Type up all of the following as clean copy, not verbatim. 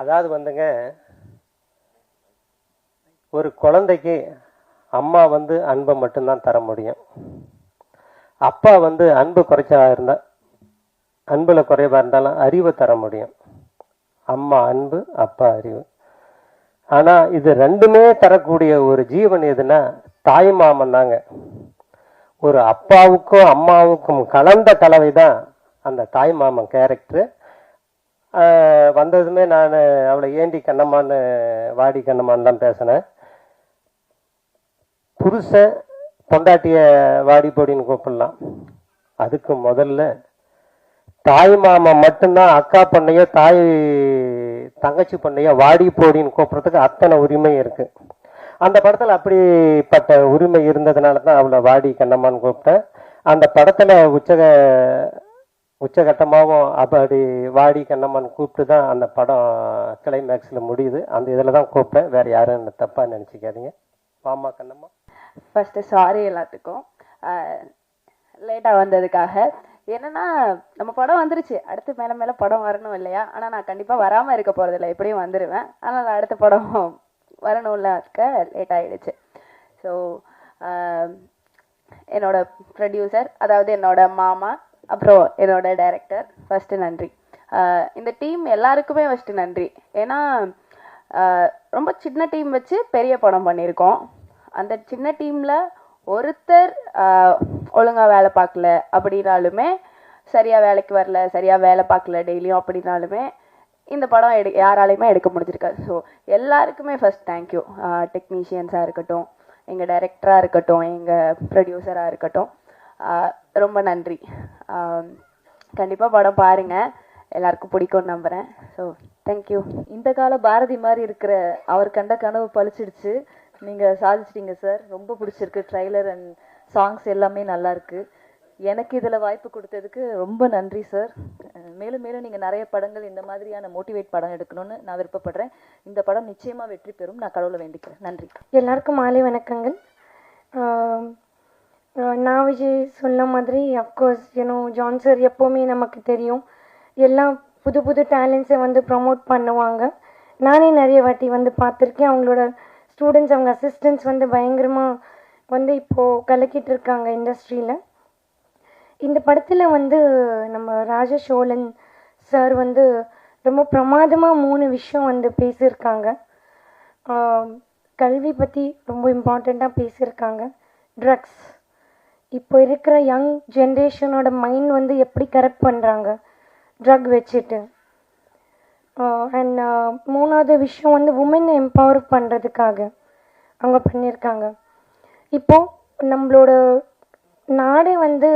அதாவது வந்துங்க, ஒரு குழந்தைக்கு அம்மா வந்து அன்பை மட்டும்தான் தர முடியும். அப்பா வந்து அன்பு குறைச்சா இருந்தால், அன்பில் குறைவா இருந்தாலும் அறிவை தர முடியும். அம்மா அன்பு, அப்பா அறிவு. ஆனால் இது ரெண்டுமே தரக்கூடிய ஒரு ஜீவன் எதுனா தாய் மாமன் தாங்க. ஒரு அப்பாவுக்கும் அம்மாவுக்கும் கலந்த கலவை தான் அந்த தாய் மாமன் கேரக்டரு. வந்ததுமே நான் அவளை ஏண்டி கண்ணம்மான்னு வாடி கண்ணம்மான்னு தான் பேசினேன். புருஷன் பொண்டாட்டிய வாடி போடின்னு கூப்பிடலாம். அதுக்கு முதல்ல தாய் மாமன் மட்டும்தான் அக்கா பொண்ணையோ தாய் தங்கச்சி பொண்ணையோ வாடி போடின்னு கூப்பிட்றதுக்கு அத்தனை உரிமை இருக்கு. அந்த படத்தில் அப்படிப்பட்ட உரிமை இருந்ததுனால தான் அவளை வாடி கண்ணம்மான்னு கூப்பிட்டேன். அந்த படத்தில் உச்சகட்டமாகவும் அப்படி வாடி கண்ணம்மான்னு கூப்பிட்டு தான் அந்த படம் கிளைமேக்ஸில் முடியுது. அந்த இதில் தான் கூப்பிட்டேன், வேறு யாரும் தப்பாக நினச்சிக்காதீங்க. வாமா கண்ணம்மா. ஃபர்ஸ்ட் சாரி எல்லாத்துக்கும் லேட்டாக வந்ததுக்காக. என்னன்னா நம்ம படம் வந்துருச்சு, அடுத்து மேலே மேலே படம் வரணும் இல்லையா? ஆனால் நான் கண்டிப்பாக வராமல் இருக்க போகிறதில்ல, எப்படியும் வந்துடுவேன். ஆனால் அடுத்த படம் வரணும்ல, அதுக்கு லேட் ஆகிடுச்சு. ஸோ என்னோட ப்ரொடியூசர், அதாவது என்னோட மாமா, அப்புறம் என்னோட டைரக்டர், ஃபஸ்ட்டு நன்றி. இந்த டீம் எல்லாருக்குமே ஃபஸ்ட்டு நன்றி. ஏன்னா ரொம்ப சின்ன டீம் வச்சு பெரிய படம் பண்ணியிருக்கோம். அந்த சின்ன டீமில் ஒருத்தர் ஒழுங்காக வேலை பார்க்கல அப்படின்னாலுமே, சரியாக வேலைக்கு வரல, சரியாக வேலை பார்க்கல டெய்லியும் அப்படின்னாலுமே இந்த படம் யாராலையுமே எடுக்க முடிஞ்சிருக்காது. ஸோ எல்லாருக்குமே ஃபஸ்ட் தேங்க்யூ. டெக்னீஷியன்ஸாக இருக்கட்டும், எங்கள் டைரக்டராக இருக்கட்டும், எங்கள் ப்ரொடியூசராக இருக்கட்டும், ரொம்ப நன்றி. கண்டிப்பாக படம் பாருங்கள், எல்லாருக்கும் பிடிக்கும்னு நம்புகிறேன். So thank you. இந்த கால பாரதி மாதிரி இருக்கிற அவர் கண்ட கனவு பழிச்சிடுச்சு. நீங்கள் சாதிச்சிட்டீங்க சார். ரொம்ப பிடிச்சிருக்கு. ட்ரைலர் அண்ட் சாங்ஸ் எல்லாமே நல்லா இருக்கு. எனக்கு இதில் வாய்ப்பு கொடுத்ததுக்கு ரொம்ப நன்றி சார். மேலும் மேலும் நீங்கள் நிறைய படங்கள் இந்த மாதிரியான மோட்டிவேட் படம் எடுக்கணும்னு நான் விருப்பப்படுறேன். இந்த படம் நிச்சயமாக வெற்றி பெறும், நான் கடவுளை வேண்டிக்கிறேன். நன்றி. எல்லாருக்கும் மாலை வணக்கங்கள். நான் விஜய் சொன்ன மாதிரி அஃப்கோர்ஸ் ஜான் சார் எப்போவுமே நமக்கு தெரியும், எல்லாம் புது புது டேலண்ட்ஸை வந்து ப்ரமோட் பண்ணுவாங்க. நானே நிறைய வாட்டி வந்து பார்த்துருக்கேன். அவங்களோட ஸ்டூடெண்ட்ஸ், அவங்க அசிஸ்டன்ட்ஸ் வந்து பயங்கரமாக வந்து இப்போது கலக்கிட்டு இருக்காங்க இண்டஸ்ட்ரியில். இந்த படத்தில் வந்து நம்ம ராஜசோழன் சார் வந்து ரொம்ப பிரமாதமாக 3 விஷயம் வந்து பேசியிருக்காங்க. கல்வி பற்றி ரொம்ப இம்பார்ட்டண்ட்டாக பேசியிருக்காங்க. ட்ரக்ஸ், இப்போ இருக்கிற யங் ஜென்ரேஷனோட மைண்ட் வந்து எப்படி கரெக்ட் பண்ணுறாங்க ட்ரக் வச்சுட்டு. அண்ட் 3வது விஷயம் வந்து உமனை எம்பவர் பண்ணுறதுக்காக அவங்க பண்ணியிருக்காங்க. இப்போது நம்மளோட நாடே வந்து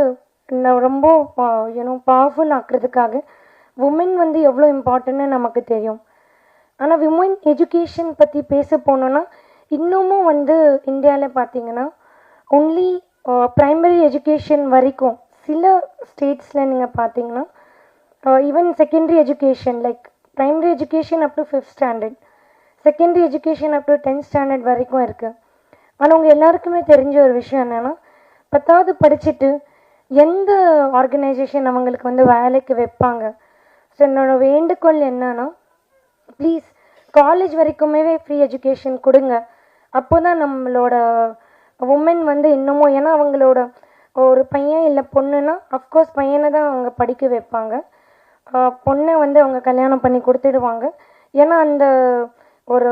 ரொம்ப பவர்ஃபுல் ஆக்குறதுக்காக உமன் வந்து எவ்வளோ இம்பார்ட்டன்ட்னு நமக்கு தெரியும். ஆனால் விமன் எஜுகேஷன் பற்றி பேச போனோன்னா இன்னமும் வந்து இந்தியாவில் பார்த்தீங்கன்னா ஒன்லி ப்ரைமரி எஜுகேஷன் வரைக்கும், சில ஸ்டேட்ஸில் நீங்கள் பார்த்தீங்கன்னா even secondary education like primary education up to 5th standard, secondary education up to 10th standard வரைக்கும் இருக்குது. ஆனால் உங்கள் எல்லாருக்குமே தெரிஞ்ச ஒரு விஷயம் என்னென்னா, 10வது படிச்சுட்டு எந்த ஆர்கனைசேஷன் அவங்களுக்கு வந்து வேலைக்கு வைப்பாங்க. ஸோ என்னோட வேண்டுகோள் என்னன்னா, ப்ளீஸ் காலேஜ் வரைக்குமே ஃப்ரீ எஜுகேஷன் கொடுங்க. அப்போ தான் நம்மளோட உமன் வந்து இன்னமும், ஏன்னா அவங்களோட ஒரு பையன் இல்லை பொண்ணுன்னா அஃப்கோர்ஸ் பையனை தான் அவங்க படிக்க வைப்பாங்க, பொண்ணை வந்து அவங்க கல்யாணம் பண்ணி கொடுத்துடுவாங்க. ஏன்னா அந்த ஒரு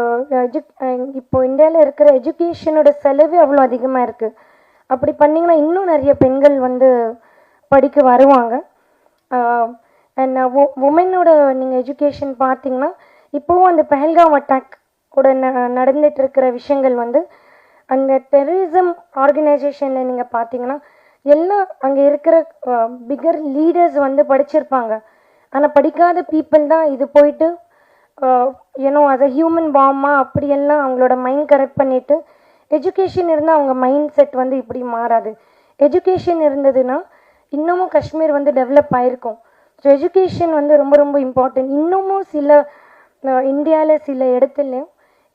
இப்போ இந்தியாவில் இருக்கிற எஜுகேஷனோட செலவு அவ்வளோ அதிகமாக இருக்குது. அப்படி பண்ணிங்கன்னா இன்னும் நிறைய பெண்கள் வந்து படிக்க வருவாங்க. அண்ட் உமனோட நீங்கள் எஜுகேஷன் பார்த்தீங்கன்னா இப்போவும் அந்த பஹல்காம் அட்டாக் கூட நடந்துட்டு இருக்கிற விஷயங்கள் வந்து அந்த டெரரிசம் ஆர்கனைசேஷனில் நீங்கள் பார்த்தீங்கன்னா எல்லாம் அங்கே இருக்கிற பிகர் லீடர்ஸ் வந்து படிச்சிருப்பாங்க. ஆனால் படிக்காத பீப்புள் தான் இது போயிட்டு அதை ஹியூமன் பாமா அப்படியெல்லாம் அவங்களோட மைண்ட் கரெக்ட் பண்ணிவிட்டு, எஜுகேஷன் இருந்தால் அவங்க மைண்ட் செட் வந்து இப்படி மாறாது. எஜுகேஷன் இருந்ததுன்னா இன்னமும் காஷ்மீர் வந்து டெவலப் ஆகிருக்கும். ஸோ எஜுகேஷன் வந்து ரொம்ப ரொம்ப இம்பார்ட்டன்ட். இன்னமும் சில இந்தியாவில் சில இடத்துலையும்,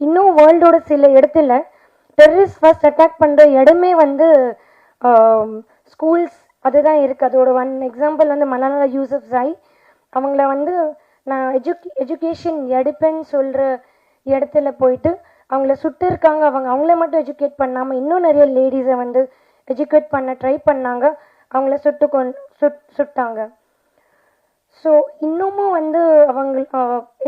இன்னும் வேர்ல்டோட சில இடத்துல டெரரிஸ்ட் ஃபர்ஸ்ட் அட்டாக் பண்ணுற இடமே வந்து ஸ்கூல்ஸ் அதுதான் இருக்குது. அதோட ஒன் எக்ஸாம்பிள் வந்து மலாலா யூசுஃப்ஸாய், அவங்கள வந்து நான் எஜுகேஷன் எடுப்பேன்னு சொல்கிற இடத்துல போயிட்டு அவங்கள சுட்டு இருக்காங்க, அவங்கள மட்டும் எஜுகேட் பண்ணாமல் இன்னும் நிறைய லேடிஸை வந்து எஜுகேட் பண்ண ட்ரை பண்ணாங்க, அவங்கள சுட்டாங்க. ஸோ இன்னமும் வந்து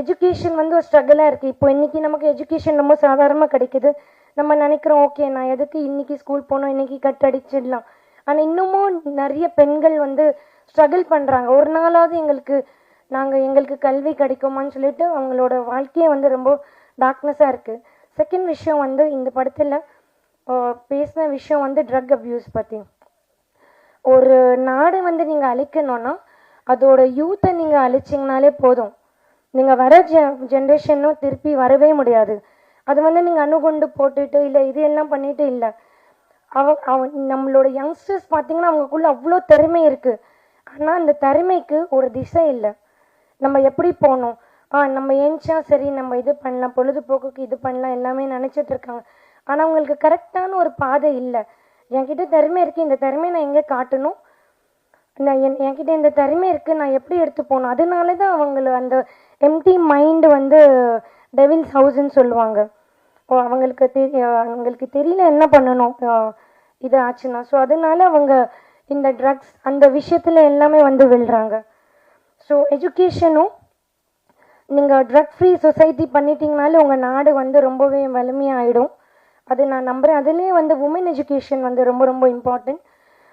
எஜுகேஷன் வந்து ஒரு ஸ்ட்ரகிளாக இருக்குது. இப்போ இன்றைக்கி நமக்கு எஜுகேஷன் ரொம்ப சாதாரணமாக கிடைக்குது. நம்ம நினைக்கிறோம் ஓகே நான் எதுக்கு இன்றைக்கி ஸ்கூல் போகணும், இன்றைக்கி கட் அடிச்சிடலாம். ஆனால் இன்னமும் நிறைய பெண்கள் வந்து ஸ்ட்ரகிள் பண்ணுறாங்க. ஒரு நாளாவது எங்களுக்கு கல்வி கிடைக்குமான்னு சொல்லிட்டு அவங்களோட வாழ்க்கையே வந்து ரொம்ப டார்க்னஸாக இருக்குது. செகண்ட் விஷயம் வந்து இந்த படத்தில் பேசின விஷயம் வந்து ட்ரக் அப்யூஸ் பற்றி. ஒரு நாடு வந்து நீங்கள் அழிக்கணும்னா அதோட யூத்தை நீங்கள் அழிச்சிங்கனாலே போதும். நீங்கள் வர ஜென்ரேஷனும் திருப்பி வரவே முடியாது. அது வந்து நீங்கள் அணுகுண்டு போட்டுட்டு இல்லை இது எல்லாம் பண்ணிட்டு இல்லை. நம்மளோட யங்ஸ்டர்ஸ் பார்த்தீங்கன்னா அவங்களுக்குள்ள அவ்வளோ திறமை இருக்குது. ஆனால் அந்த திறமைக்கு ஒரு திசை இல்லை. நம்ம எப்படி போகணும், நம்ம ஏன்ச்சா சரி நம்ம இது பண்ணலாம், பொழுதுபோக்குக்கு இது பண்ணலாம் எல்லாமே நினச்சிட்டு இருக்காங்க. ஆனால் அவங்களுக்கு கரெக்டான ஒரு பாதை இல்லை. என்கிட்ட திறமை இருக்குது, இந்த திறமையை நான் எங்கே காட்டணும், என்கிட்ட இந்த திறமை இருக்குது, நான் எப்படி எடுத்து போகணும். அதனால தான் அந்த எம்டி மைண்டு வந்து டெவில்ஸ் ஹவுஸ்ன்னு சொல்லுவாங்க. அவங்களுக்கு தெரியல என்ன பண்ணணும் இது ஆச்சுன்னா. ஸோ அதனால அவங்க இந்த ட்ரக்ஸ் அந்த விஷயத்தில் எல்லாமே வந்து விழுறாங்க. ஸோ எஜுகேஷனும் நீங்கள் ட்ரக் ஃப்ரீ சொசைட்டி பண்ணிட்டீங்கனாலே உங்கள் நாடு வந்து ரொம்பவே வலிமையாகிடும். அது நான் நம்புகிறேன். அதுலேயே வந்து உமன் எஜுகேஷன் வந்து ரொம்ப ரொம்ப இம்பார்ட்டன்ட்.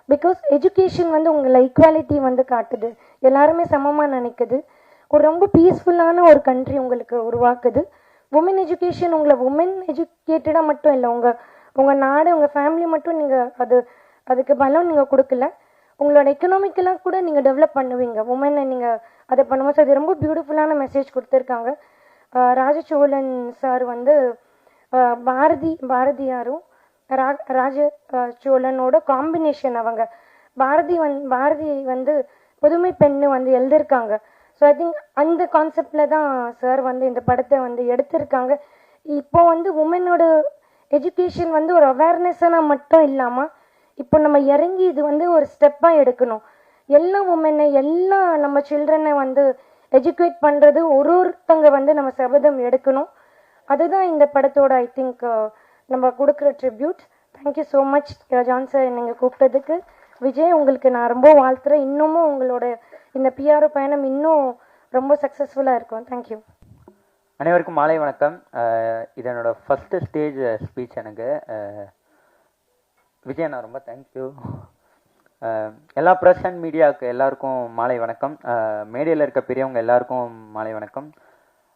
பிகாஸ் எஜுகேஷன் வந்து உங்களை ஈக்குவாலிட்டி வந்து காட்டுது, எல்லாருமே சமமாக நினைக்குது, ஒரு ரொம்ப பீஸ்ஃபுல்லான ஒரு கண்ட்ரி உங்களுக்கு உருவாக்குது. உமன் எஜுகேஷன் உங்களை உமன் எஜுகேட்டடாக மட்டும் இல்லை, உங்கள் நாடு உங்கள் ஃபேமிலி மட்டும் நீங்கள் அதுக்கு பலம் நீங்கள் கொடுக்கல, உங்களோட எக்கனாமிக்கெல்லாம் கூட நீங்கள் டெவலப் பண்ணுவீங்க உமனை நீங்கள் அதை பண்ணும்போது. அது ரொம்ப பியூட்டிஃபுல்லான மெசேஜ் கொடுத்துருக்காங்க. ராஜசோழன் சார் வந்து பாரதியாரும் ராஜ சோழனோட காம்பினேஷன். பாரதி வந்து புதுமை பெண்ணு வந்து எழுதியிருக்காங்க. ஸோ ஐ திங்க் அந்த கான்செப்டில் தான் சார் வந்து இந்த படத்தை வந்து எடுத்திருக்காங்க. இப்போ வந்து உமனோட எஜுகேஷன் வந்து ஒரு அவேர்னஸாக மட்டும் இல்லாமல் இப்போ நம்ம இறங்கி இது வந்து ஒரு ஸ்டெப்பாக எடுக்கணும். எல்லா உமனை எல்லா நம்ம சில்ட்ரனை வந்து எஜுகேட் பண்ணுறது ஒருத்தங்க வந்து நம்ம சபதம் எடுக்கணும். அதுதான் இந்த படத்தோட ஐ திங்க் நம்ம கொடுக்குற tribute. Thank you so much John sir நீங்கள் கூப்பிட்டதுக்கு. விஜய் உங்களுக்கு நான் ரொம்ப வாழ்த்துறேன். இன்னமும் உங்களோட இந்த பிஆர்ஓ பயணம் இன்னும் ரொம்ப சக்ஸஸ்ஃபுல்லாக இருக்கும். தேங்க்யூ. அனைவருக்கும் மாலை வணக்கம். இது என்னோட ஃபஸ்ட்டு ஸ்டேஜ் ஸ்பீச். எனக்கு விஜய் நான் ரொம்ப தேங்க்யூ. எல்லா ப்ரெஸ் அண்ட் மீடியாவுக்கு எல்லாருக்கும் மாலை வணக்கம். மேடையில் இருக்க பெரியவங்க எல்லாருக்கும் மாலை வணக்கம்.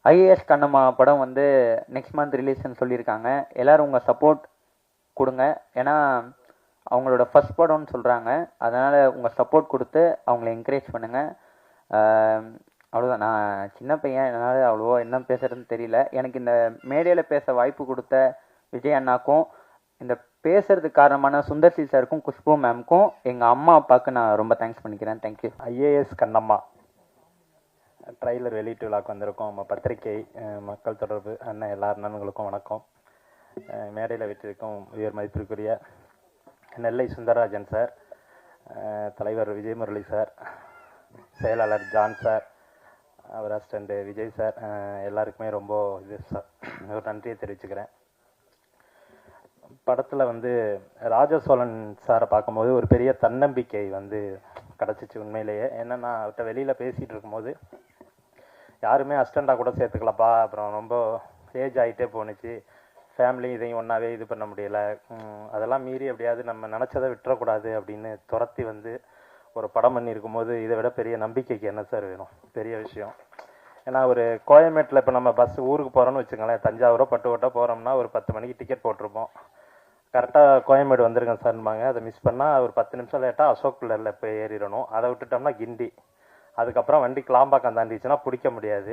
ஐஏஎஸ் கண்ணம்மா படம் வந்து நெக்ஸ்ட் மந்த் ரிலீஸ்ன்னு சொல்லியிருக்காங்க. எல்லோரும் உங்கள் சப்போர்ட் கொடுங்க. ஏன்னா அவங்களோட ஃபஸ்ட் படம்னு சொல்கிறாங்க. அதனால் உங்கள் சப்போர்ட் கொடுத்து அவங்கள என்கரேஜ் பண்ணுங்கள். அவ்வளோதான். நான் சின்ன பையன், என்னால் அவ்வளோவா என்ன பேசுகிறதுன்னு தெரியல. எனக்கு இந்த மேடையில் பேச வாய்ப்பு கொடுத்த விஜய் அண்ணாக்கும், இந்த பேசுறதுக்கு காரணமான சுந்தர்சி சாருக்கும், குஷ்பு மேம்க்கும், எங்கள் அம்மா அப்பாவுக்கு நான் ரொம்ப தேங்க்ஸ் பண்ணிக்கிறேன். தேங்க்யூ. ஐஏஎஸ் கண்ணம்மா ட்ரைலர் வெளியீட்டு விழாக்கு வந்திருக்கோம். நம்ம பத்திரிகை, மக்கள் தொடர்பு அண்ணன் எல்லா அண்ணன்களுக்கும் வணக்கம். மேடையில் வீட்டிற்கும் உயர் மதிப்பிற்குரிய நெல்லை சுந்தரராஜன் சார், தலைவர் விஜய் முரளி சார், செயலாளர் ஜான் சார், அவர் அசிஸ்டண்ட் விஜய் சார், எல்லாருக்குமே ரொம்ப ஒரு நன்றியை தெரிவிச்சுக்கிறேன். படத்தில் வந்து ராஜசோழன் சாரை பார்க்கும்போது ஒரு பெரிய தன்னம்பிக்கை வந்து கிடச்சிச்சு உண்மையிலேயே. என்னென்னா அவர்கிட்ட வெளியில் பேசிகிட்டு இருக்கும்போது யாருமே அசிஸ்டண்ட்டாக கூட சேர்த்துக்கலப்பா, அப்புறம் ரொம்ப ஏஜ் ஆகிட்டே போணுச்சு, ஃபேமிலி இதையும் ஒன்றாவே இது பண்ண முடியலை, அதெல்லாம் மீறி எப்படியாவது நம்ம நினச்சதை விட்டுறக்கூடாது அப்படின்னு துரத்தி வந்து ஒரு படம் பண்ணியிருக்கும் போது இதை விட பெரிய நம்பிக்கைக்கு என்ன சார் வேணும்? பெரிய விஷயம். ஏன்னா ஒரு கோயம்பேட்டில் இப்போ நம்ம பஸ் ஊருக்கு போகிறோன்னு வச்சுக்கோங்களேன், தஞ்சாவூரோ பட்டுக்கோட்டை போகிறோம்னா ஒரு 10 மணிக்கு டிக்கெட் போட்டிருப்போம். கரெக்டாக கோயம்பேடு வந்துருங்க சார்பாங்க. அதை மிஸ் பண்ணால் ஒரு 10 நிமிஷம் லேட்டாக அசோக் பில்லரில் போய் ஏறிடணும். அதை விட்டுட்டோம்னா கிண்டி, அதுக்கப்புறம் வண்டி கிளாம்பாக்கம் தாண்டிச்சுன்னா பிடிக்க முடியாது.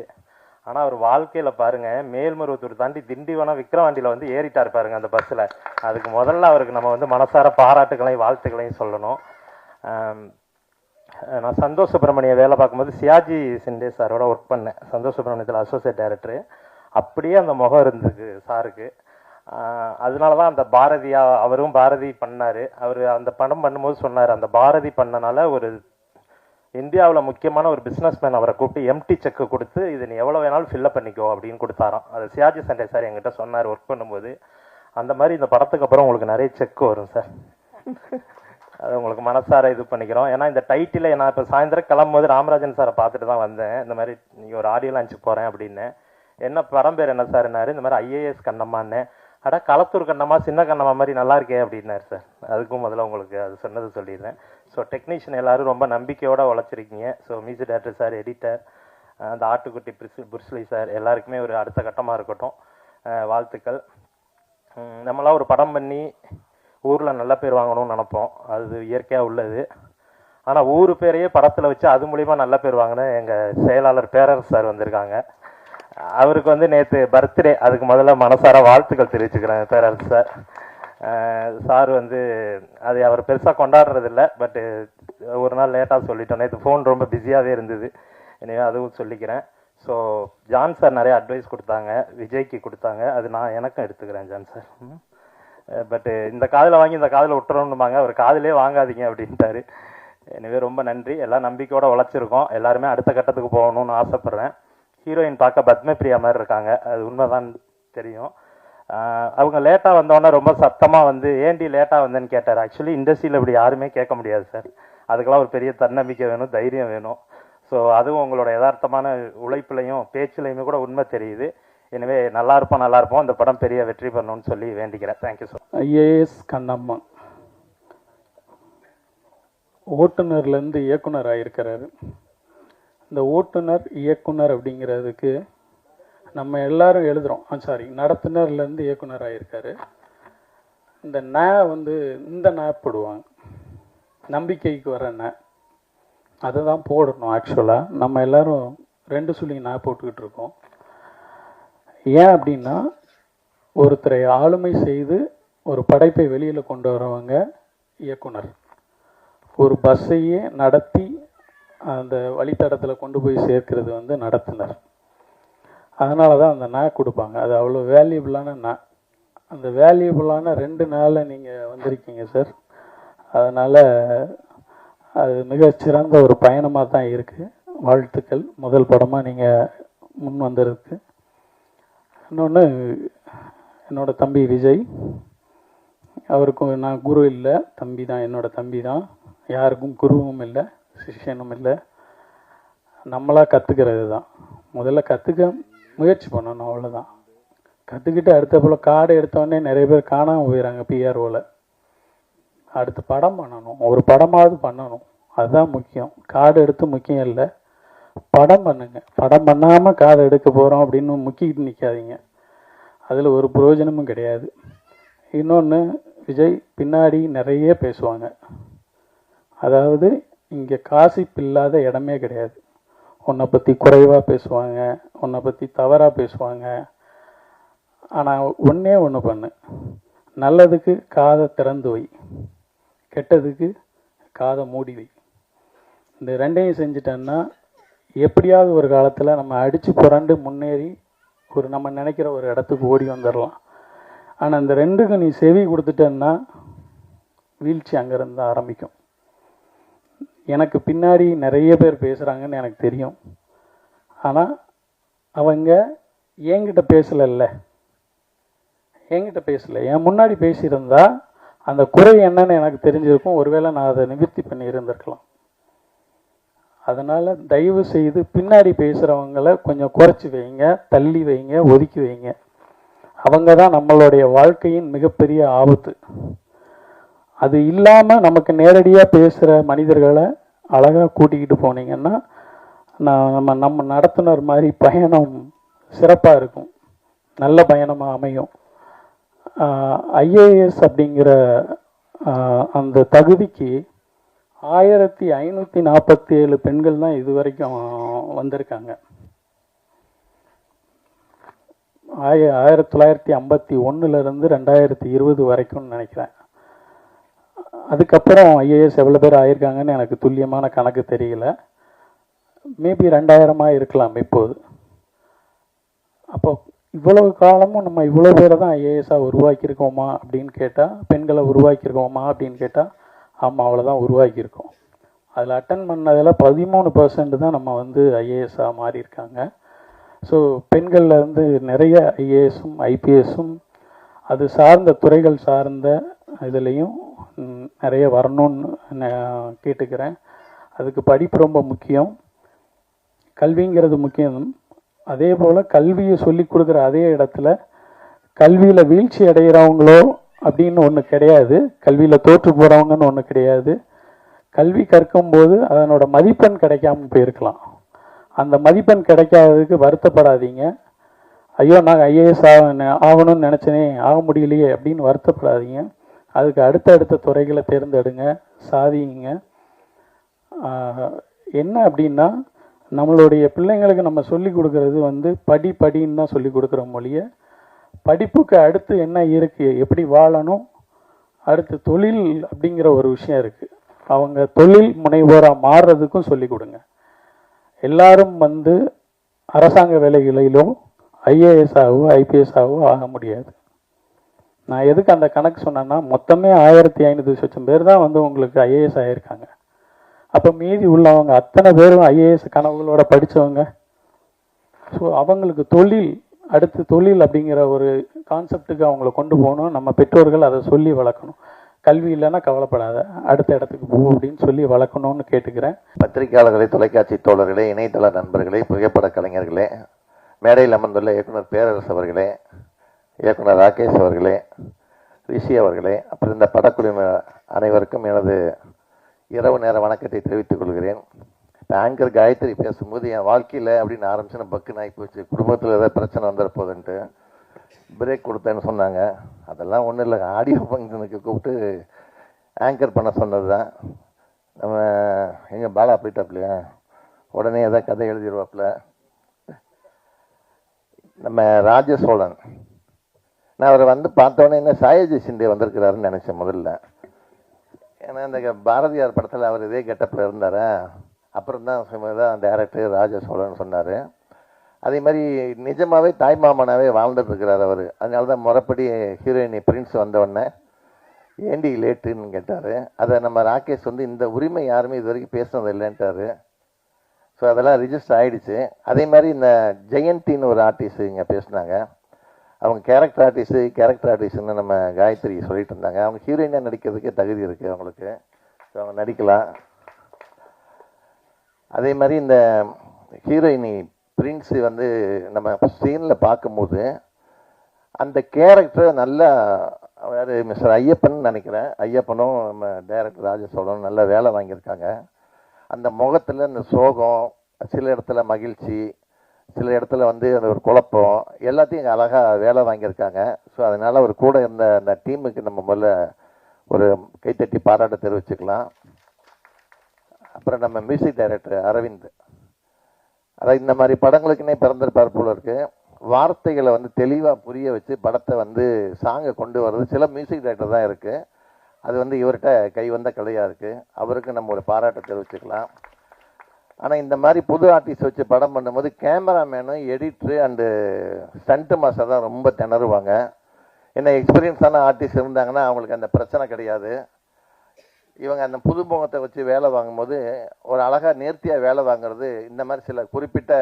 ஆனால் அவர் வாழ்க்கையில் பாருங்கள், மேல்மருவத்தூர் தாண்டி திண்டிவனம் விக்ரவாண்டியில் வந்து ஏறிட்டார் பாருங்க அந்த பஸ்ஸில். அதுக்கு முதல்ல அவருக்கு நம்ம வந்து மனசார பாராட்டுகளையும் வாழ்த்துக்களையும் சொல்லணும். நான் சந்தோஷ் சுப்ரமணிய வேலை பார்க்கும்போது சியாஜி சிண்டே சாரோட ஒர்க் பண்ணேன். சந்தோஷ் சுப்ரமணியத்தில் அசோசியேட் டைரக்டரு. அப்படியே அந்த முகம் இருந்தது சாருக்கு. அதனால தான் அந்த பாரதியா, அவரும் பாரதி பண்ணார். அவர் அந்த படம் பண்ணும்போது சொன்னார், அந்த பாரதி பண்ணனால ஒரு இந்தியாவில் முக்கியமான ஒரு பிஸ்னஸ்மேன் அவரை கூப்பிட்டு எம்டி செக்கு கொடுத்து இது நீ எவ்வளோ வேணாலும் ஃபில்லப் பண்ணிக்கோ அப்படின்னு கொடுத்தாராம். அது சியாஜி சண்டே சார் என்கிட்ட சொன்னார் ஒர்க் பண்ணும்போது. அந்த மாதிரி இந்த படத்துக்கு அப்புறம் உங்களுக்கு நிறைய செக் வரும் சார். அது உங்களுக்கு மனசார இது பண்ணிக்கிறோம். ஏன்னா இந்த டைட்டில் நான் இப்போ சாயந்தரம் கிளம்பும்போது ராமராஜன் சாரை பார்த்துட்டு தான் வந்தேன். இந்த மாதிரி நீங்கள் ஒரு ஆடியோ லான்ச்சுக்கு போகிறேன் அப்படின்னு. என்ன படம் பேர் என்ன சார்னாரு. இந்த மாதிரி ஐஏஎஸ் கண்ணம்மான்னு. அடா களத்தூர் கண்ணம்மா சின்ன கண்ணம்மா மாதிரி நல்லா இருக்கே அப்படின்னாரு சார். அதுக்கும் முதல்ல உங்களுக்கு அது சொன்னது சொல்லிடுறேன். ஸோ டெக்னீஷியன் எல்லோரும் ரொம்ப நம்பிக்கையோடு உழைச்சிருக்கீங்க. So music director sir, editor, அந்த ஆட்டுக்குட்டி புருஸ்லி சார் எல்லாருக்குமே ஒரு அடுத்த கட்டமாக இருக்கட்டும். வாழ்த்துக்கள். நம்மளாம் ஒரு படம் பண்ணி ஊரில் நல்ல பேர் வாங்கணும்னு நினப்போம். அது இயற்கையாக உள்ளது. ஆனால் ஊர் பேரையே படத்தில் வச்சு அது மூலிமா நல்ல பேர் வாங்கின எங்கள் செயலாளர் பேரரசு சார் வந்திருக்காங்க. அவருக்கு நேற்று பர்த்டே. அதுக்கு முதல்ல மனசார வாழ்த்துக்கள் தெரிவிச்சுக்கிறேன் பேரரசு சார். சார் அது அவர் பெருசாக கொண்டாடுறதில்ல. பட்டு ஒரு நாள் லேட்டாக சொல்லிட்டோம். நேற்று ஃபோன் ரொம்ப பிஸியாகவே இருந்தது. எனவே அதுவும் சொல்லிக்கிறேன். ஸோ ஜான் சார் நிறைய அட்வைஸ் கொடுத்தாங்க, விஜய்க்கு கொடுத்தாங்க. அது நான் எனக்கும் எடுத்துக்கிறேன் ஜான் சார். பட்டு இந்த காதில் வாங்கி இந்த காதில் விட்டுறோம்னுமாங்க. அவர் காதிலே வாங்காதீங்க அப்படின்ட்டாரு. எனவே ரொம்ப நன்றி. எல்லாம் நம்பிக்கையோடு உழைச்சிருக்கோம். எல்லாருமே அடுத்த கட்டத்துக்கு போகணும்னு ஆசைப்பட்றேன். ஹீரோயின் பார்க்க பத்மபிரியா மாதிரி இருக்காங்க. அது உண்மைதான் தெரியும். அவங்க லேட்டாக வந்தோடனே ரொம்ப சத்தமாக ஏண்டி லேட்டாக வந்தேன்னு கேட்டார். ஆக்சுவலி இண்டஸ்ட்ரியில் இப்படி யாருமே கேட்க முடியாது சார். அதுக்கெல்லாம் ஒரு பெரிய தன்னம்பிக்கை வேணும், தைரியம் வேணும். ஸோ அதுவும் உங்களோட யதார்த்தமான உழைப்புலையும் பேச்சுலையுமே கூட உண்மை தெரியுது. எனவே நல்லா இருப்போம். அந்த படம் பெரிய வெற்றி பண்ணணும்னு சொல்லி வேண்டிக்கிறேன். Thank you sir. ஐஏஎஸ் கண்ணம்மா ஓட்டுநர்லேருந்து இயக்குனர் ஆகியிருக்கிறாரு. இந்த ஓட்டுநர் இயக்குனர் அப்படிங்கிறதுக்கு நம்ம எல்லாரும் எழுதுகிறோம். நடத்துனர்லேருந்து இயக்குனர் ஆகியிருக்காரு. இந்த இந்த போடுவாங்க, நம்பிக்கைக்கு வர அதை தான் போடணும். ஆக்சுவலாக நம்ம எல்லாரும் 2 சொல்லி போட்டுக்கிட்டு இருக்கோம். ஏன் அப்படின்னா, ஒருத்தரை ஆளுமை செய்து ஒரு படைப்பை வெளியில் கொண்டு வரவங்க இயக்குனர். ஒரு பஸ்ஸையே நடத்தி அந்த வழித்தடத்தில் கொண்டு போய் சேர்க்கிறது நடத்துனர். அதனால தான் அந்த கொடுப்பாங்க. அது அவ்வளோ வேல்யூபிளான அந்த வேல்யூபிளான 2 நாளில் நீங்கள் வந்திருக்கீங்க சார். அதனால் அது மிகச்சிறந்த ஒரு பயணமாக தான் இருக்குது. வாழ்த்துக்கள். முதல் படமாக நீங்கள் முன் வந்ததுக்கு. இன்னொன்று, என்னோடய தம்பி விஜய், அவருக்கும் நான் குரு இல்லை, தம்பி தான். என்னோடய தம்பி தான். யாருக்கும் குருவும் இல்லை, சிஷ்யனும் இல்லை. நம்மளாக கற்றுக்கிறது தான். முதல்ல கற்றுக்க முயற்சி பண்ணணும், அவ்வளோதான். கற்றுக்கிட்டு அடுத்த போல் கார்டு எடுத்தோடனே நிறைய பேர் காணாமல் போயிடறாங்க பிஆர்ஓவில். அடுத்து படம் பண்ணணும், ஒரு படமாவது பண்ணணும். அதுதான் முக்கியம். கார்டு எடுத்து முக்கியம் இல்லை, படம் பண்ணுங்க. படம் பண்ணாமல் கார்டு எடுக்க போகிறோம் அப்படின்னு முக்கிட்டு நிற்காதீங்க. அதில் ஒரு பிரயோஜனமும் கிடையாது. இன்னொன்று, விஜய் பின்னாடி நிறைய பேசுவாங்க. அதாவது இங்கே காசிப் இல்லாத இடமே கிடையாது. உன்னை பற்றி குறைவாக பேசுவாங்க, உன்னை பற்றி தவறாக பேசுவாங்க. ஆனால் ஒன்று பண்ணு, நல்லதுக்கு காதை திறந்து வை, கெட்டதுக்கு காதை மூடி வை. இந்த 2ஐயும் செஞ்சிட்டேன்னா எப்படியாவது ஒரு காலத்தில் நம்ம அடித்து புரண்டு முன்னேறி நம்ம நினைக்கிற ஒரு இடத்துக்கு ஓடி வந்துடலாம். ஆனால் இந்த 2க்கு நீ செவி கொடுத்துட்டேன்னா வீழ்ச்சி அங்கேருந்து தான் ஆரம்பிக்கும். எனக்கு பின்னாடி நிறைய பேர் பேசுகிறாங்கன்னு எனக்கு தெரியும். ஆனால் அவங்க என்கிட்ட பேசலைல்ல, என் முன்னாடி பேசியிருந்தா அந்த குறை என்னன்னு எனக்கு தெரிஞ்சிருக்கும். ஒருவேளை நான் அதை நிவர்த்தி பண்ணி இருந்திருக்கலாம். அதனால் தயவு செய்து பின்னாடி பேசுகிறவங்களை கொஞ்சம் குறைச்சி வைங்க, தள்ளி வைங்க, ஒதுக்கி வைங்க. அவங்க தான் நம்மளுடைய வாழ்க்கையின் மிகப்பெரிய ஆபத்து. அது இல்லாமல் நமக்கு நேரடியாக பேசுகிற மனிதர்களை அழகாக கூட்டிக்கிட்டு போனீங்கன்னா நம்ம நடத்துனர் மாதிரி பயணம் சிறப்பாக இருக்கும், நல்ல பயணமாக அமையும். ஐஏஎஸ் அப்படிங்கிற அந்த தகுதிக்கு 1547 பெண்கள் தான் இது வரைக்கும் வந்திருக்காங்க. 1951 2020 வரைக்கும்னு நினைக்கிறேன். அதுக்கப்புறம் ஐஏஎஸ் எவ்வளோ பேர் ஆயிருக்காங்கன்னு எனக்கு துல்லியமான கணக்கு தெரியல. மேபி 2000 இருக்கலாம் இப்போது. அப்போ இவ்வளவு காலமும் நம்ம இவ்வளோ பேரை தான் ஐஏஎஸ்ஸாக உருவாக்கியிருக்கோமா அப்படின்னு கேட்டால், பெண்களை உருவாக்கியிருக்கோமா அப்படின்னு கேட்டால், ஆமாம், அவ்வளோதான் உருவாக்கியிருக்கோம். அதில் அட்டன் பண்ணதில் 13% தான் நம்ம வந்து ஐஏஎஸ்ஸாக மாறி இருக்காங்க. ஸோ பெண்களில் இருந்து நிறைய ஐஏஎஸும் ஐபிஎஸும் அது சார்ந்த துறைகள் சார்ந்த இதுலேயும் நிறைய வரணும்னு நான் கேட்டுக்கிறேன். அதுக்கு படிப்பு ரொம்ப முக்கியம், கல்விங்கிறது முக்கியம். அதே போல் கல்வியை சொல்லி கொடுக்குற அதே இடத்துல கல்வியில் வீழ்ச்சி அடைகிறவங்களோ அப்படின்னு ஒன்று கிடையாது, கல்வியில் தோற்று போகிறவங்கன்னு ஒன்று கிடையாது. கல்வி கற்கும்போது அதனோட மதிப்பெண் கிடைக்காம போயிருக்கலாம். அந்த மதிப்பெண் கிடைக்காததுக்கு வருத்தப்படாதீங்க. ஐயோ நான் ஐஏஎஸ் ஆகணும்னு நினச்சேனே ஆக முடியலையே அப்படின்னு வருத்தப்படாதீங்க. அதுக்கு அடுத்த துறைகளை தேர்ந்தெடுங்க, சாதிங்க. என்ன அப்படின்னா நம்மளுடைய பிள்ளைங்களுக்கு நம்ம சொல்லி கொடுக்கறது வந்து படின்னு தான் சொல்லி கொடுக்குற மொழிய, படிப்புக்கு அடுத்து என்ன இருக்குது, எப்படி வாழணும், அடுத்து தொழில் அப்படிங்கிற ஒரு விஷயம் இருக்குது. அவங்க தொழில் முனைவோராக மாறுறதுக்கும் சொல்லி கொடுங்க. எல்லாரும் வந்து அரசாங்க வேலைகளிலோ ஐஏஎஸ் ஆகவோ ஐபிஎஸ் ஆகவோ ஆக முடியாது. நான் எதுக்கு அந்த கணக்கு சொன்னேன்னா, மொத்தமே 1500 லட்சம் பேர் தான் வந்து உங்களுக்கு ஐஏஎஸ் ஆகியிருக்காங்க. அப்போ மீதி உள்ளவங்க அத்தனை பேரும் ஐஏஎஸ் கனவுகளோட படித்தவங்க. ஸோ அவங்களுக்கு அடுத்து தொழில் அப்படிங்கிற ஒரு கான்செப்டுக்கு அவங்கள கொண்டு போகணும். நம்ம பெற்றோர்கள் அதை சொல்லி வளர்க்கணும். கல்வி இல்லைன்னா கவலைப்படாத, அடுத்த இடத்துக்கு போ அப்படின்னு சொல்லி வளர்க்கணும்னு கேட்டுக்கிறேன். பத்திரிகையாளர்களே, தொலைக்காட்சி தோழர்களே, இணையதள நண்பர்களே, புகைப்பட கலைஞர்களே, மேடையில் அமர்ந்துள்ள இயக்குனர் பேரரசு அவர்களே, இயக்குனர் ராகேஷ் அவர்களே, ரிஷி அவர்களே, அப்புறம் இந்த படக்குழு அனைவருக்கும் எனது இரவு நேர வணக்கத்தை தெரிவித்துக் கொள்கிறேன். இப்போ ஆங்கர் காயத்ரி பேசும்போது என் வாழ்க்கையில் அப்படின்னு ஆரம்பிச்சுன்னா பக்குன்னு ஆகி போச்சு, குடும்பத்தில் ஏதாவது பிரச்சனை வந்துட போகுதுன்ட்டு பிரேக் கொடுத்தேன்னு சொன்னாங்க. அதெல்லாம் ஒன்றும் இல்லை, ஆடியோ ஃபங்க்ஷனுக்கு கூப்பிட்டு ஆங்கர் பண்ண சொன்னது தான். நம்ம எங்கள் பாலா போயிட்டாப்லையா, உடனே எதாவது கதை எழுதிடுவாப்புல. நம்ம ராஜசோழன், நான் அவரை வந்து பார்த்தோன்னே என்ன சாயஜி சிண்டே வந்திருக்கிறாருன்னு நினச்சேன் முதல்ல. ஏன்னா இந்த பாரதியார் படத்தில் அவர் இதே கெட்டப்பில் இருந்தார். அப்புறம் தான் டைரக்டர் ராஜசோழன் சொன்னார். அதே மாதிரி நிஜமாகவே தாய்மாமனாவே வாழ்ந்துட்டு இருக்கிறார் அவர். அதனால தான் முறைப்படி ஹீரோயினி பிரின்ஸ் வந்தவுடனே ஏண்டி லேட்டுன்னு கேட்டார். அதை நம்ம ராகேஷ் வந்து இந்த உரிமை யாருமே இது வரைக்கும் பேசுனது இல்லைன்ட்டார். ஸோ அதெல்லாம் ரிஜிஸ்டர் ஆகிடுச்சு. அதே மாதிரி இந்த ஜெயந்தின்னு ஒரு ஆர்டிஸ்ட் இங்கே பேசினாங்க. அவங்க கேரக்டர் ஆர்டிஸ்ட்னு நம்ம காயத்ரி சொல்லிட்டு இருந்தாங்க. அவங்க ஹீரோயினாக நடிக்கிறதுக்கே தகுதி இருக்குது அவங்களுக்கு. ஸோ அவங்க நடிக்கலாம். அதே மாதிரி இந்த ஹீரோயினி பிரின்ஸு வந்து நம்ம சீனில் பார்க்கும்போது அந்த கேரக்டர் நல்லா வேறு மிஸ்டர் ஐயப்பன் நினைக்கிறேன், ஐயப்பனும் நம்ம டைரக்டர் ராஜசோழனும் நல்லா வேலை வாங்கியிருக்காங்க. அந்த முகத்தில் இந்த சோகம், சில இடத்துல மகிழ்ச்சி, சில இடத்துல வந்து அந்த ஒரு குழப்பம், எல்லாத்தையும் இங்கே அழகாக வேலை வாங்கியிருக்காங்க. ஸோ அதனால் அவர் கூட இருந்த அந்த டீமுக்கு நம்ம முதல்ல ஒரு கைத்தட்டி பாராட்ட தெரிவிச்சுக்கலாம். அப்புறம் நம்ம மியூசிக் டைரக்டர் அரவிந்த், அதாவது இந்த மாதிரி படங்களுக்குன்னே பிறந்திருப்பார் போல இருக்கு. வார்த்தைகளை வந்து தெளிவாக புரிய வச்சு படத்தை வந்து சாங்கை கொண்டு வர்றது சில மியூசிக் டைரக்டர் தான் இருக்குது. அது வந்து இவர்கிட்ட கை வந்த கலையாக இருக்குது. அவருக்கு நம்ம ஒரு பாராட்டை தெரிவிச்சுக்கலாம். ஆனால் இந்த மாதிரி புது ஆர்டிஸ்ட் வச்சு படம் பண்ணும்போது கேமராமேனும் எடிட்ரு அண்டு ஸ்டண்ட் மாஸ்டர் தான் ரொம்ப திணறுவாங்க. என்ன எக்ஸ்பீரியன்ஸான ஆர்டிஸ்ட் இருந்தாங்கன்னா அவங்களுக்கு அந்த பிரச்சனை கிடையாது. இவங்க அந்த புது முகத்தை வச்சு வேலை வாங்கும்போது ஒரு அழகாக நேர்த்தியாக வேலை வாங்குறது இந்த மாதிரி சில குறிப்பிட்ட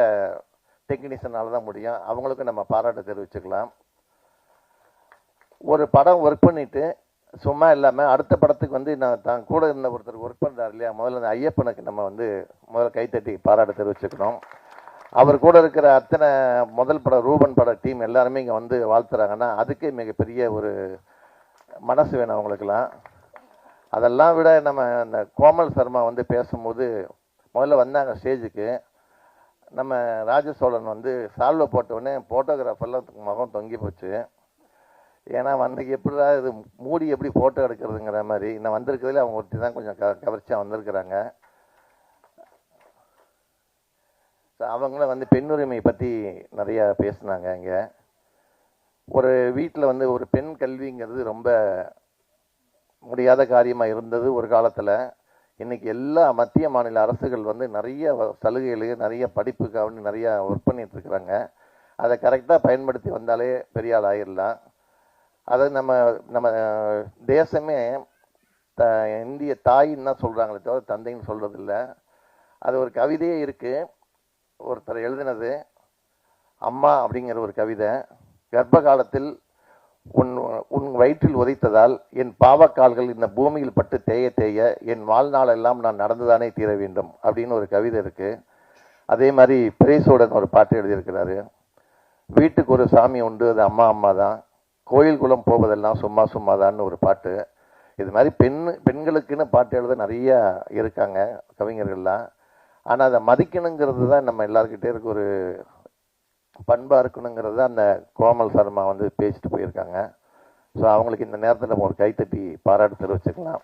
டெக்னீஷியனால தான் முடியும். அவங்களுக்கும் நம்ம பாராட்ட தெரிவிச்சுக்கலாம். ஒரு படம் ஒர்க் பண்ணிவிட்டு சும்மா இல்லாமல் அடுத்த படத்துக்கு வந்து நான் தான் கூட இருந்த ஒருத்தர் ஒர்க் பண்ணுறாரு இல்லையா, முதல்ல அந்த ஐயப்பனுக்கு நம்ம வந்து முதல்ல கைத்தட்டி பாராட்ட தெரிவிச்சுக்கணும். அவர் கூட இருக்கிற அத்தனை முதல் படம் ரூபன் பட டீம் எல்லாருமே இங்கே வந்து வாழ்த்துறாங்கன்னா அதுக்கே மிகப்பெரிய ஒரு மனசு வேணும் அவங்களுக்கெல்லாம். அதெல்லாம் விட நம்ம அந்த கோமல் சர்மா வந்து பேசும்போது முதல்ல வந்தாங்க ஸ்டேஜுக்கு. நம்ம ராஜசோழன் வந்து சால்வை போட்டவுடனே ஃபோட்டோகிராஃபர்லாம் முகம் தொங்கி போச்சு. ஏன்னா வந்து எப்படிடா இது மூடி எப்படி ஃபோட்டோ எடுக்கிறதுங்கிற மாதிரி. நான் வந்திருக்கிறதுல அவங்க ஒருத்தி தான் கொஞ்சம் கவர்ச்சியாக வந்திருக்கிறாங்க. ஸோ அவங்களும் வந்து பெண்ணுரிமை பற்றி நிறையா பேசுனாங்க. இங்கே ஒரு வீட்டில் வந்து ஒரு பெண் கல்விங்கிறது ரொம்ப முடியாத காரியமாக இருந்தது ஒரு காலத்தில். இன்றைக்கி எல்லா மத்திய மாநில அரசுகள் வந்து நிறைய சலுகைகளுக்கு நிறைய படிப்புக்காக நிறையா ஒர்க் பண்ணிகிட்ருக்குறாங்க. அதை கரெக்டாக பயன்படுத்தி வந்தாலே பெரிய ஆள் ஆகிடலாம். அதை நம்ம தேசமே இந்திய தாயின்னு தான் சொல்கிறாங்களே தவிர தந்தைன்னு சொல்கிறதில்ல. அது ஒரு கவிதையே இருக்குது, ஒருத்தர் எழுதினது. அம்மா அப்படிங்கிற ஒரு கவிதை. கர்ப்ப காலத்தில் உன் வயிற்றில் உதைத்ததால் என் பாவக்கால்கள் இந்த பூமியில் பட்டு தேய தேய என் வாழ்நாள் எல்லாம் நான் நடந்துதானே தீர வேண்டும் அப்படின்னு ஒரு கவிதை இருக்குது. அதே மாதிரி பிரேசோடன் ஒரு பாட்டு எழுதியிருக்கிறாரு. வீட்டுக்கு ஒரு சாமி உண்டு, அது அம்மா அம்மா தான், கோயில் குளம் போவதெல்லாம் சும்மா சும்மா தான்னு ஒரு பாட்டு. இது மாதிரி பெண்களுக்குன்னு பாட்டு எழுத நிறைய இருக்காங்க கவிஞர்கள்லாம். ஆனால் அதை மதிக்கணுங்கிறது தான் நம்ம எல்லாருக்கிட்டே இருக்க ஒரு பண்பாக இருக்கணுங்கிறது அந்த கோமல் சர்மா வந்து பேசிட்டு போயிருக்காங்க. ஸோ அவங்களுக்கு இந்த நேரத்தில் நம்ம ஒரு கைத்தட்டி பாராட்டு தெரிவிச்சுக்கலாம்.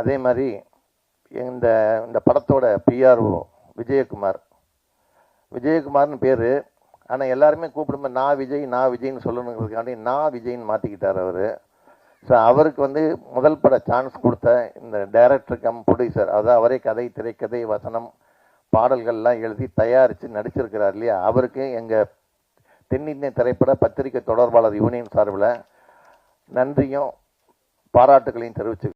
அதே மாதிரி இந்த படத்தோட பிஆர்ஓ விஜயகுமார்னு பேர். ஆனால் எல்லாருமே கூப்பிடும்போது நான் விஜய்னு சொல்லணுங்கிறதுக்காண்டி நான் விஜய்னு மாற்றிக்கிட்டார் அவர். ஸோ அவருக்கு வந்து முதல் பட சான்ஸ் கொடுத்த இந்த டைரக்டர் கம் ப்ரொடியூசர், அதாவது அவரே கதை, திரைக்கதை, வசனம், பாடல்கள்லாம் எழுதி தயாரித்து நடிச்சிருக்கிறார் இல்லையா, அவருக்கு எங்கள் தென்னிந்திய திரைப்பட பத்திரிகை தொடர்பாளர் யூனியன் சார்பில் நன்றியும் பாராட்டுகளையும் தெரிவிச்சு